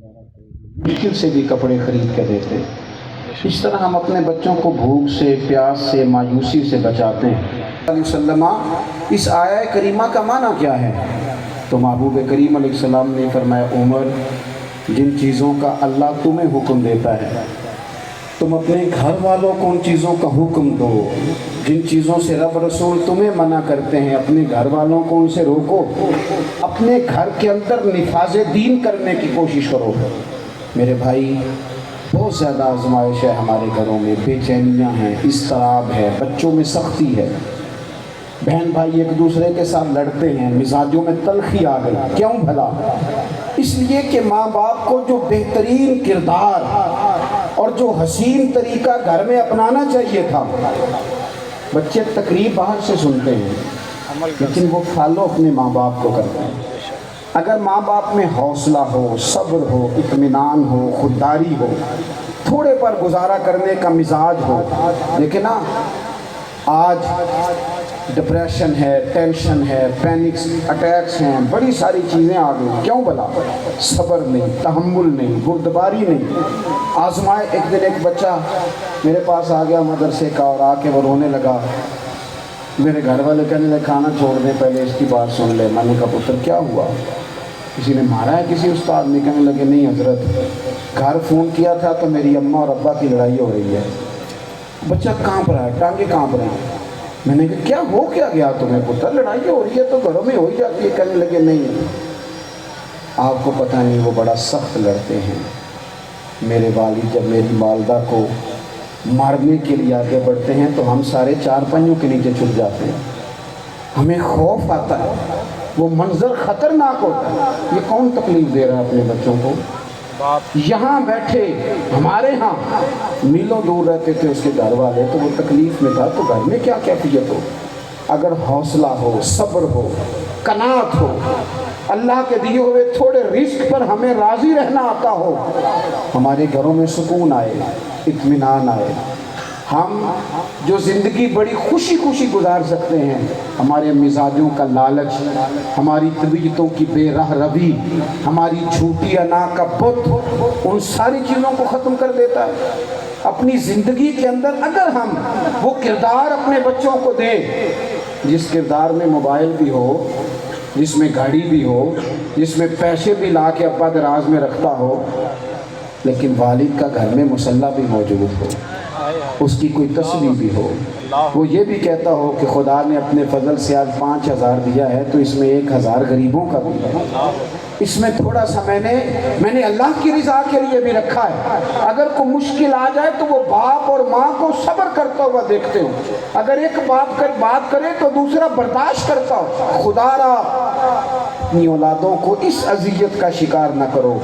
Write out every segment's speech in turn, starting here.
مشکل سے بھی کپڑے خرید کے دیتے. اس طرح ہم اپنے بچوں کو بھوک سے، پیاس سے، مایوسی سے بچاتے ہیں. علیہ وسلم اس آیہ کریمہ کا معنی کیا ہے؟ تو محبوب کریم علیہ السلام نے فرمایا، عمر جن چیزوں کا اللہ تمہیں حکم دیتا ہے تم اپنے گھر والوں کو ان چیزوں کا حکم دو. جن چیزوں سے رب رسول تمہیں منع کرتے ہیں اپنے گھر والوں کو ان سے روکو. اپنے گھر کے اندر نفاذ دین کرنے کی کوشش کرو. میرے بھائی بہت زیادہ آزمائش ہے ہمارے گھروں میں، بے چینیاں ہیں، اضطراب ہے، بچوں میں سختی ہے، بہن بھائی ایک دوسرے کے ساتھ لڑتے ہیں، مزاجوں میں تلخی آ گئی. کیوں بھلا؟ اس لیے کہ ماں باپ کو جو بہترین کردار اور جو حسین طریقہ گھر میں اپنانا چاہیے تھا، بچے تقریب باہر سے سنتے ہیں لیکن وہ فالو اپنے ماں باپ کو کرتے ہیں. اگر ماں باپ میں حوصلہ ہو، صبر ہو، اطمینان ہو، خودداری ہو، تھوڑے پر گزارا کرنے کا مزاج ہو. لیکن نا آج ڈپریشن ہے، ٹینشن ہے، پینکس اٹیکس ہیں، بڑی ساری چیزیں آ گئی. کیوں بھلا؟ صبر نہیں، تحمل نہیں، بردباری نہیں. آزمائے. ایک دن ایک بچہ میرے پاس آ گیا مدرسے کا اور آ کے وہ رونے لگا. میرے گھر والے کہنے لگے کھانا چھوڑ دیں، پہلے اس کی بات سن لے. میں نے کہا پتر کیا ہوا؟ کسی نے مارا ہے کسی استاد نے؟ کہنے لگے نہیں حضرت، گھر فون کیا تھا تو میری اماں اور ابا کی لڑائی ہو رہی ہے. بچہ کانپ رہا ہے، ٹانگیں کانپ رہے ہیں. میں نے کہا کیا ہو کیا گیا تمہیں پتر؟ لڑائی ہو رہی ہے تو گھروں میں ہو ہی جاتی ہے. کہنے لگے نہیں آپ کو پتہ نہیں، وہ بڑا سخت لڑتے ہیں. میرے والد جب میری والدہ کو مارنے کے لیے آگے بڑھتے ہیں تو ہم سارے چار پائیوں کے نیچے چھپ جاتے ہیں. ہمیں خوف آتا ہے، وہ منظر خطرناک ہوتا ہے. یہ کون تکلیف دے رہا ہے اپنے بچوں کو؟ یہاں بیٹھے ہمارے ہاں میلوں دور رہتے تھے اس کے گھر والے، تو وہ تکلیف میں تھا، تو گھر میں کیا کیفیت ہو؟ اگر حوصلہ ہو، صبر ہو، قناعت ہو، اللہ کے دیے ہوئے تھوڑے رزق پر ہمیں راضی رہنا آتا ہو، ہمارے گھروں میں سکون آئے، اطمینان آئے. ہم جو زندگی بڑی خوشی خوشی گزار سکتے ہیں. ہمارے مزاجوں کا لالچ، ہماری طبیعتوں کی بے رہ روی، ہماری جھوٹی انا کا بت ان ساری چیزوں کو ختم کر دیتا ہے. اپنی زندگی کے اندر اگر ہم وہ کردار اپنے بچوں کو دیں جس کردار میں موبائل بھی ہو، جس میں گاڑی بھی ہو، جس میں پیسے بھی لا کے ابا دراز میں رکھتا ہو، لیکن والد کا گھر میں مصلی بھی موجود ہو، اس کی کوئی تسبیح بھی ہو، وہ یہ بھی کہتا ہو کہ خدا نے اپنے فضل سے آج 5000 دیا ہے تو اس میں 1000 غریبوں کا بھی ہے. اس میں تھوڑا سا میں نے اللہ کی رضا کے لیے بھی رکھا ہے. اگر کوئی مشکل آ جائے تو وہ باپ اور ماں کو صبر کرتا ہوا دیکھتے ہو. اگر ایک باپ بات کرے تو دوسرا برداشت کرتا ہو. خدا را اپنی اولادوں کو اس اذیت کا شکار نہ کرو.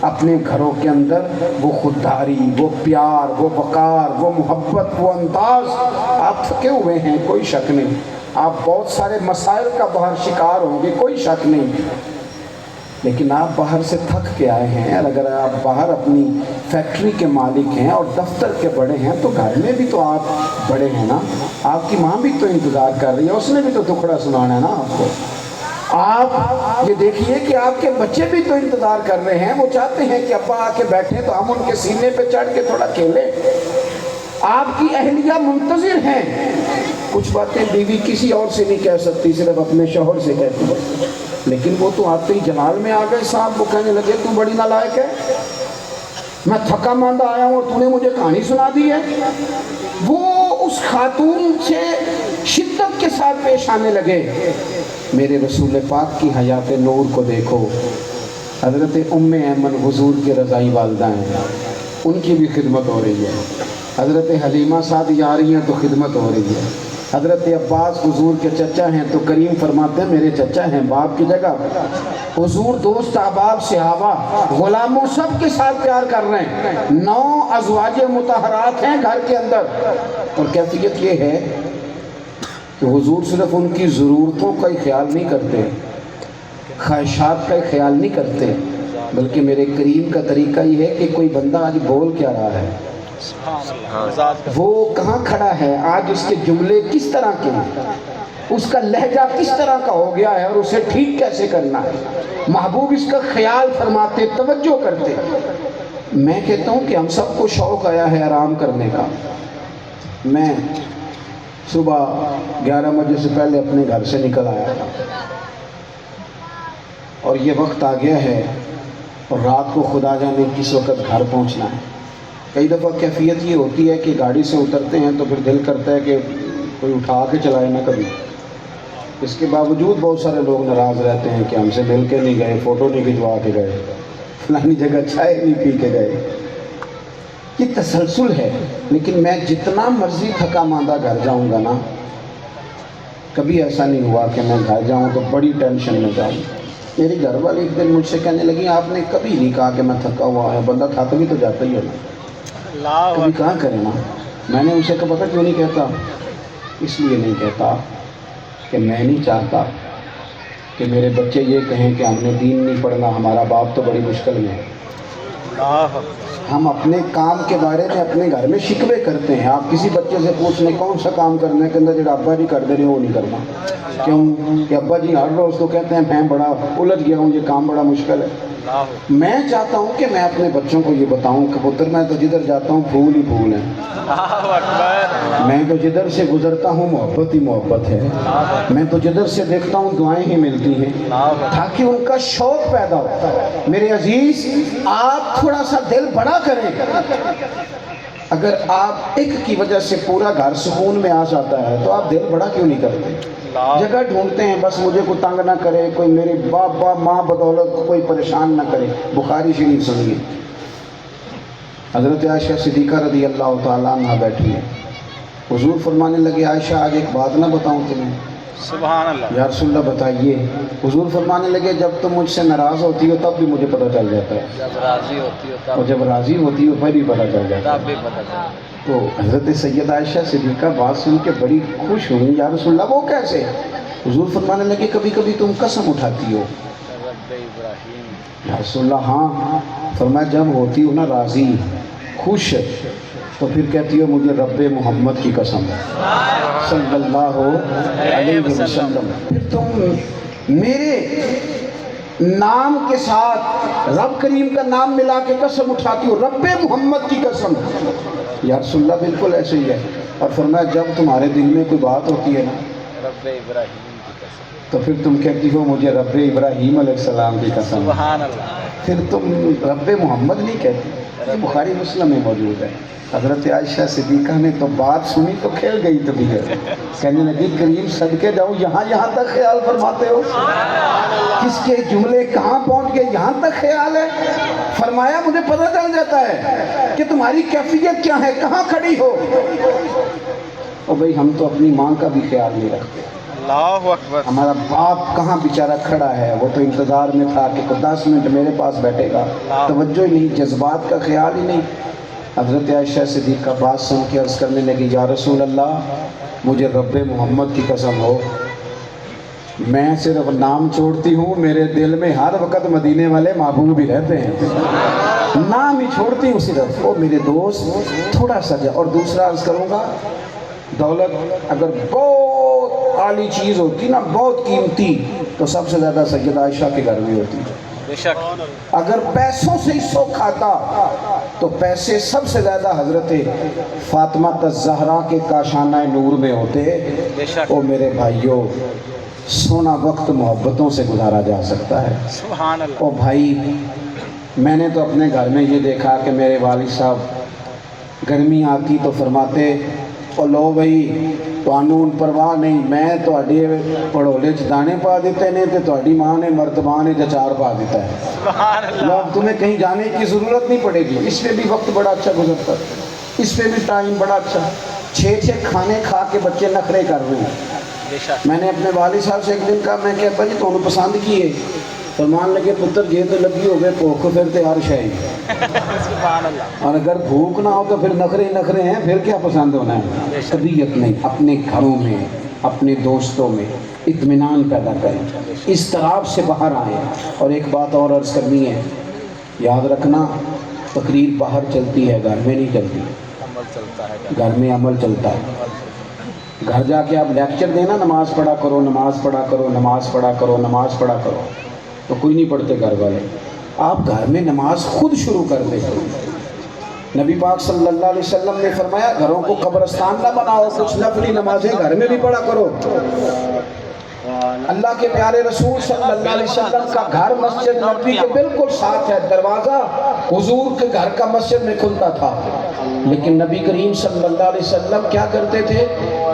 اپنے گھروں کے اندر وہ خودداری، وہ پیار، وہ وقار، وہ محبت، وہ انداز. آپ تھکے ہوئے ہیں کوئی شک نہیں، آپ بہت سارے مسائل کا باہر شکار ہوں گے کوئی شک نہیں، لیکن آپ باہر سے تھک کے آئے ہیں. اور اگر آپ باہر اپنی فیکٹری کے مالک ہیں اور دفتر کے بڑے ہیں تو گھر میں بھی تو آپ بڑے ہیں نا. آپ کی ماں بھی تو انتظار کر رہی ہے، اس نے بھی تو دکھڑا سنانا ہے نا آپ کو. آپ یہ دیکھیے کہ آپ کے بچے بھی تو انتظار کر رہے ہیں، وہ چاہتے ہیں کہ ابا آ کے بیٹھیں تو ہم ان کے سینے پہ چڑھ کے تھوڑا کھیلیں. آپ کی اہلیہ منتظر ہیں. کچھ باتیں بیوی کسی اور سے نہیں کہہ سکتی، صرف اپنے شوہر سے کہتی ہے، لیکن وہ تو آتے ہی جلال میں آ گئے صاحب. وہ کہنے لگے تو بڑی نالائق ہے، میں تھکا ماندہ آیا ہوں اور تو نے مجھے کہانی سنا دی ہے. وہ اس خاتون سے شدت کے ساتھ پیش آنے لگے. میرے رسول پاک کی حیات نور کو دیکھو. حضرت ام ایمن حضور کے رضائی والدہ ہیں، ان کی بھی خدمت ہو رہی ہے. حضرت حلیمہ سعدیہ آ رہی ہیں تو خدمت ہو رہی ہے. حضرت عباس حضور کے چچا ہیں تو کریم فرماتے ہیں میرے چچا ہیں باپ کی جگہ. حضور دوست احباب صحابہ غلاموں سب کے ساتھ پیار کر رہے ہیں. 9 ازواج مطہرات ہیں گھر کے اندر. اور کیفیت یہ ہے کہ حضور صرف ان کی ضرورتوں کا ہی خیال نہیں کرتے، خواہشات کا ہی خیال نہیں کرتے، بلکہ میرے کریم کا طریقہ یہ ہے کہ کوئی بندہ آج بول کیا رہا ہے، وہ کہاں کھڑا ہے، آج اس کے جملے کس طرح کے ہیں. اس کا لہجہ کس طرح کا ہو گیا ہے اور اسے ٹھیک کیسے کرنا ہے. محبوب اس کا خیال فرماتے، توجہ کرتے. میں کہتا ہوں کہ ہم سب کو شوق آیا ہے آرام کرنے کا. میں صبح 11 بجے سے پہلے اپنے گھر سے نکل آیا تھا اور یہ وقت آ گیا ہے اور رات کو خدا جانے کس وقت گھر پہنچنا ہے. کئی دفعہ کیفیت یہ ہوتی ہے کہ گاڑی سے اترتے ہیں تو پھر دل کرتا ہے کہ کوئی اٹھا کے چلائے نہ کبھی. اس کے باوجود بہت سارے لوگ ناراض رہتے ہیں کہ ہم سے مل کے نہیں گئے، فوٹو نہیں کھنچوا کے گئے، فلانی جگہ چائے نہیں پی کے گئے. یہ تسلسل ہے. لیکن میں جتنا مرضی تھکا ماندہ گھر جاؤں گا نا، کبھی ایسا نہیں ہوا کہ میں گھر جاؤں تو بڑی ٹینشن میں جاؤں. میری گھر والی ایک دن مجھ سے کہنے لگی آپ نے کبھی نہیں کہا کہ میں تھکا ہوا ہے. بندہ تھک بھی تو جاتا ہی ہے نا، کبھی کہاں کرے نا. میں نے اسے کہا پتہ کیوں نہیں کہتا؟ اس لیے نہیں کہتا کہ میں نہیں چاہتا کہ میرے بچے یہ کہیں کہ ہم نے دین نہیں پڑھنا، ہمارا باپ تو بڑی مشکل میں ہے. ہم اپنے کام کے بارے میں اپنے گھر میں شکوے کرتے ہیں. آپ کسی بچے سے پوچھ لیں کون سا کام کرنا ہے، کہ اندر جڑا ابا جی کر دے رہے وہ نہیں کرنا. کیوں کہ ابا جی ہر روز کو کہتے ہیں میں بڑا الجھ گیا ہوں، یہ کام بڑا مشکل ہے. میں چاہتا ہوں کہ میں اپنے بچوں کو یہ بتاؤں کہ پتر میں تو جدھر جاتا ہوں پھول ہی پھول ہیں، میں تو جدھر سے گزرتا ہوں محبت ہی محبت ہے، میں تو جدھر سے دیکھتا ہوں دعائیں ہی ملتی ہیں، تاکہ ان کا شوق پیدا ہوتا ہے. میرے عزیز آپ تھوڑا سا دل بڑا کریں. اگر آپ ایک کی وجہ سے پورا گھر سکون میں آ جاتا ہے تو آپ دل بڑا کیوں نہیں کرتے؟ جگہ ڈھونڈتے ہیں بس مجھے کوئی تنگ نہ کرے، کوئی میرے باپ ماں بدولت کوئی پریشان نہ کرے. بخاری شریف سنیے، حضرت عائشہ صدیقہ رضی اللہ تعالیٰ عنہ بیٹھی ہے. حضور فرمانے لگے عائشہ آج ایک بات نہ بتاؤں تمہیں؟ سبحان اللہ. یا رسول اللہ بتائیے. حضور فرمانے لگے جب تم مجھ سے ناراض ہوتی ہو تب بھی مجھے پتہ چل جاتا ہے، جب راضی ہوتی ہو تب، اور جب راضی ہوتی ہو پھر بھی پتہ چل جاتا تب بھی پتہ چلتا. ہے. تو حضرت سید عائشہ صدیقہ بات سن کے بڑی خوش ہوئی. یا رسول اللہ وہ کیسے؟ حضور فرمانے لگے کبھی کبھی تم قسم اٹھاتی ہو. رب ابراہیم. یا رسول اللہ ہاں. فرمایا جب ہوتی ہو نا راضی خوش تو پھر کہتی ہو مجھے رب محمد کی قسم صلی اللہ علیہ وسلم. پھر تم میرے نام کے ساتھ رب کریم کا نام ملا کے قسم اٹھاتی ہو، رب محمد کی قسم. یا رسول اللہ بالکل ایسے ہی ہے. اور فرمایا جب تمہارے دل میں کوئی بات ہوتی ہے نا رب ابراہیم کی قسم، تو پھر تم کہتی ہو مجھے رب ابراہیم علیہ السلام کی قسم. سبحان اللہ. پھر تم رب محمد نہیں کہتی. یہ بخاری مسلم میں موجود ہے. حضرت عائشہ صدیقہ نے تو بات سنی تو کھل گئی طبیعت. کہنے لگی کریم صدقے جاؤ، یہاں تک خیال فرماتے ہو؟ کس کے جملے کہاں پہنچ گئے، یہاں تک خیال ہے؟ فرمایا مجھے پتہ چل جاتا ہے کہ تمہاری کیفیت کیا ہے، کہاں کھڑی ہو. اور بھئی ہم تو اپنی ماں کا بھی خیال نہیں رکھتے. اللہ اکبر. ہمارا باپ کہاں بیچارہ کھڑا ہے، وہ تو انتظار میں تھا کہ 10 منٹ میرے پاس بیٹھے گا. توجہ ہی نہیں، جذبات کا خیال ہی نہیں. حضرت عائشہ صدیقہ بات سن کے عرض کرنے لگی یا رسول اللہ مجھے رب محمد کی قسم ہو، میں صرف نام چھوڑتی ہوں، میرے دل میں ہر وقت مدینے والے محبوب بھی رہتے ہیں. نام ہی چھوڑتی ہوں صرف. اور میرے دوست تھوڑا سا جا. اور دوسرا عرض کروں گا، دولت اگر بہت عالی چیز ہوتی نا، بہت قیمتی، تو سب سے زیادہ سیدہ عائشہ کے گھر میں ہوتی. بے شک. اگر پیسوں سے حصہ کھاتا تو پیسے سب سے زیادہ حضرت فاطمہ الزہرا کے کاشانہ نور میں ہوتے. بے شک. او میرے بھائیوں، سونا وقت محبتوں سے گزارا جا سکتا ہے. سبحان اللہ. او بھائی، میں نے تو اپنے گھر میں یہ دیکھا کہ میرے والد صاحب گرمی آتی تو فرماتے او لو بھائی قانون پرواہ نہیں، میں تواڈے پڑھولے چ دانے پا دیتے نے تے تواڈی ماں نے مرتبہ نے چار پا دیتا ہے. سبحان اللہ. لوگ تمہیں کہیں جانے کی ضرورت نہیں پڑے گی. اس پہ بھی وقت بڑا اچھا گزرتا ہے، اس پہ بھی ٹائم بڑا اچھا. 6 کھانے کھا کے بچے نخرے کر رہے ہیں. بے شک. میں نے اپنے والد صاحب سے ایک دن کہا، میں کہ ابا جی تمہیں پسند کی ہے؟ فرمان لگے پتر یہ تو لگی ہو گئے بھوک پھر تے ہر شے. سبحان اللہ. اور اگر بھوک نہ ہو تو پھر نخرے ہیں، پھر کیا پسند ہونا ہے؟ طبیعت نہیں. اپنے گھروں میں اپنے دوستوں میں اطمینان پیدا کریں، اضطراب سے باہر آئیں. اور ایک بات اور عرض کرنی ہے، یاد رکھنا تقریر باہر چلتی ہے، گھر میں نہیں چلتی. عمل چلتا ہے. گھر میں عمل چلتا ہے. گھر جا کے آپ لیکچر دینا نماز پڑھا کرو، نماز پڑھا کرو، نماز پڑھا کرو، نماز پڑھا کرو، تو کوئی نہیں پڑھتے گھر والے. آپ گھر میں نماز خود شروع کر دیں. نبی پاک صلی اللہ علیہ وسلم نے فرمایا گھروں کو قبرستان نہ بناؤ، کچھ نفلی نمازیں گھر میں بھی پڑھا کرو. اللہ کے پیارے رسول صلی اللہ علیہ وسلم کا گھر مسجد نبوی کے بالکل ساتھ ہے. دروازہ حضور کے گھر کا مسجد میں کھلتا تھا، لیکن نبی کریم صلی اللہ علیہ وسلم کیا کرتے تھے؟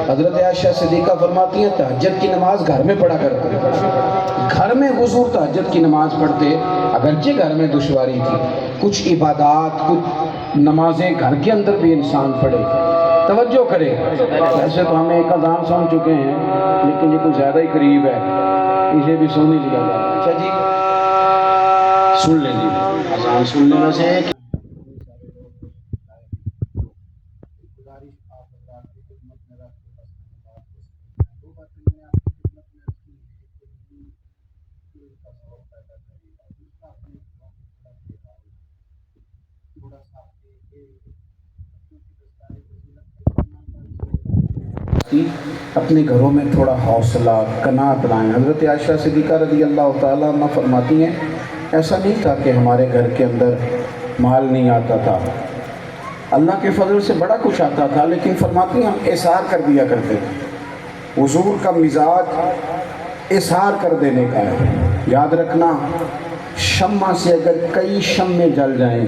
حضرت عائشہ صدیقہ فرماتی ہیں تہجد کی نماز گھر میں پڑھا کرتے. گھر میں حضور تہجد کی نماز پڑھتے، اگرچہ گھر میں دشواری تھی. کچھ عبادات، کچھ نمازیں گھر کے اندر بھی انسان پڑھے. توجہ کرے. ویسے تو ہمیں ایک اذان سن چکے ہیں، لیکن یہ کچھ زیادہ ہی قریب ہے، اسے بھی سن ہی لیا جائے. اچھا جی سن لیں جی، اذان سن لینا سے اپنے گھروں میں تھوڑا حوصلہ قناعت لائیں. حضرت عائشہ صدیقہ رضی اللہ تعالیٰ عنہ فرماتی ہیں ایسا نہیں تھا کہ ہمارے گھر کے اندر مال نہیں آتا تھا، اللہ کے فضل سے بڑا کچھ آتا تھا، لیکن فرماتی ہیں ہم احسار کر دیا کرتے تھے. حضور کا مزاج احسار کر دینے کا ہے. یاد رکھنا شمع سے اگر کئی شمعیں جل جائیں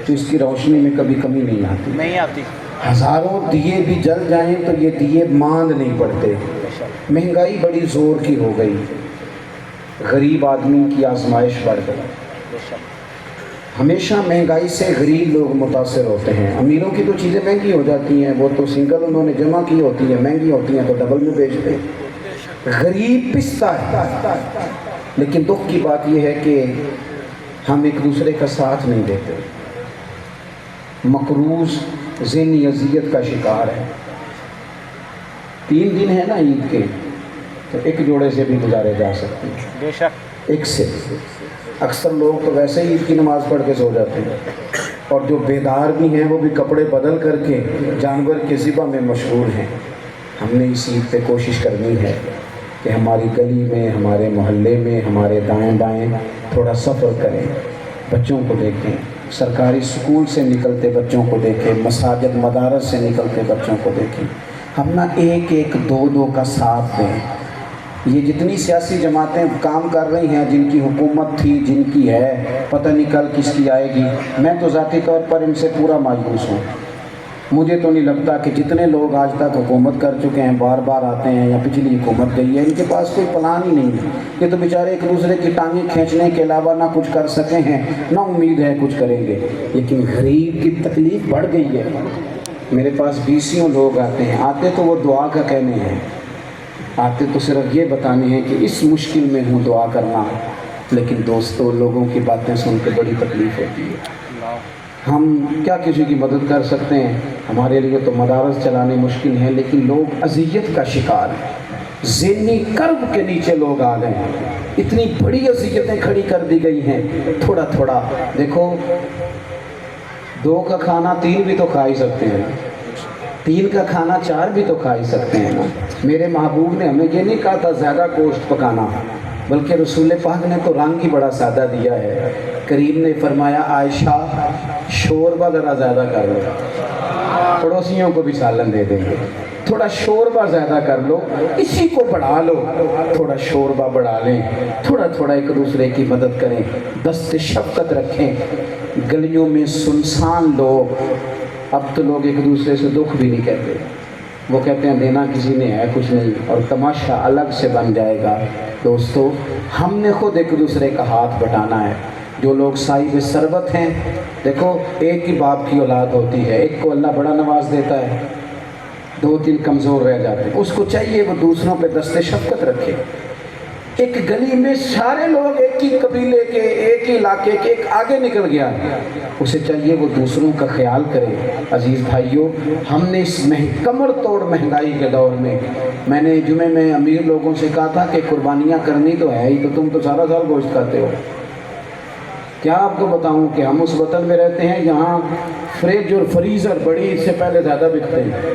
تو اس کی روشنی میں کبھی کمی نہیں آتی. نہیں آتی. ہزاروں دیے بھی جل جائیں تو یہ دیے ماند نہیں پڑتے. مہنگائی بڑی زور کی ہو گئی، غریب آدمی کی آزمائش بڑھ گئی. ہمیشہ مہنگائی سے غریب لوگ متاثر ہوتے ہیں. امیروں کی تو چیزیں مہنگی ہو جاتی ہیں، وہ تو سنگل انہوں نے جمع کی ہوتی ہیں، مہنگی ہوتی ہیں تو ڈبل میں بیچتے ہیں. غریب پستا ہے. لیکن دکھ کی بات یہ ہے کہ ہم ایک دوسرے کا ساتھ نہیں دیتے. مقروض ذہنی اذیت کا شکار ہے. 3 دن ہے نا عید کے، تو ایک جوڑے سے بھی گزارے جا سکتے ہیں. بے شک. ایک سے اکثر لوگ تو ویسے ہی عید کی نماز پڑھ کے سو جاتے ہیں، اور جو بیدار بھی ہیں وہ بھی کپڑے بدل کر کے جانور کے ذبح میں مشغول ہیں. ہم نے اس عید پہ کوشش کرنی ہے کہ ہماری گلی میں، ہمارے محلے میں، ہمارے دائیں بائیں تھوڑا سفر کریں، بچوں کو دیکھیں، سرکاری سکول سے نکلتے بچوں کو دیکھیں، مساجد مدارس سے نکلتے بچوں کو دیکھیں. ہم نہ ایک ایک دو دو کا ساتھ دیں. یہ جتنی سیاسی جماعتیں کام کر رہی ہیں، جن کی حکومت تھی، جن کی ہے، پتہ نہیں کل کس کی آئے گی. میں تو ذاتی طور پر ان سے پورا مایوس ہوں. مجھے تو نہیں لگتا کہ جتنے لوگ آج تک حکومت کر چکے ہیں، بار بار آتے ہیں یا پچھلی حکومت گئی ہے، ان کے پاس کوئی پلان ہی نہیں ہے. یہ تو بیچارے ایک دوسرے کی ٹانگیں کھینچنے کے علاوہ نہ کچھ کر سکے ہیں، نہ امید ہے کچھ کریں گے. لیکن غریب کی تکلیف بڑھ گئی ہے. میرے پاس 20 لوگ آتے ہیں، آتے تو وہ دعا کا کہنے ہیں، آتے تو صرف یہ بتانے ہیں کہ اس مشکل میں ہوں دعا کرنا. لیکن دوستو، لوگوں کی باتیں سن کے بڑی تکلیف ہوتی ہے. ہم کیا کسی کی مدد کر سکتے ہیں؟ ہمارے لیے تو مدارس چلانے مشکل ہیں، لیکن لوگ اذیت کا شکار ہیں. ذہنی کرب کے نیچے لوگ آ گئے ہیں. اتنی بڑی اذیتیں کھڑی کر دی گئی ہیں. تھوڑا تھوڑا دیکھو، 2 کا کھانا 3 بھی تو کھا ہی سکتے ہیں، 3 کا کھانا 4 بھی تو کھا ہی سکتے ہیں نا. میرے محبوب نے ہمیں یہ نہیں کہا تھا زیادہ گوشت پکانا، بلکہ رسول پاک نے تو رنگ ہی بڑا سادہ دیا ہے. کریم نے فرمایا عائشہ شوربہ ذرا زیادہ کر لو، پڑوسیوں کو بھی سالن دے دیں گے. تھوڑا شوربہ زیادہ کر لو، اسی کو بڑھا لو، تھوڑا شوربہ بڑھا لیں، تھوڑا تھوڑا ایک دوسرے کی مدد کریں، دست شفقت رکھیں. گلیوں میں سنسان لوگ، اب تو لوگ ایک دوسرے سے دکھ بھی نہیں کہتے، وہ کہتے ہیں دینا کسی نے ہے کچھ نہیں، اور تماشا الگ سے بن جائے گا. دوستو، ہم نے خود ایک دوسرے کا ہاتھ بٹانا ہے. جو لوگ صاحب ثروت ہیں، دیکھو ایک ہی باپ کی اولاد ہوتی ہے، ایک کو اللہ بڑا نواز دیتا ہے، 2-3 کمزور رہ جاتے ہیں. اس کو چاہیے وہ دوسروں پہ دست شفقت رکھے. ایک گلی میں سارے لوگ ایک ہی قبیلے کے، ایک ہی علاقے کے، ایک آگے نکل گیا، اسے چاہیے وہ دوسروں کا خیال کرے. عزیز بھائیوں، ہم نے اس کمر توڑ مہنگائی کے دور میں نے جمعے میں امیر لوگوں سے کہا تھا کہ قربانیاں کرنی تو ہے ہی، تو تم تو سارا سال گوشت کھاتے ہو. کیا آپ کو بتاؤں کہ ہم اس وطن میں رہتے ہیں جہاں فریج اور فریزر بڑی اس سے پہلے زیادہ بکتے ہیں.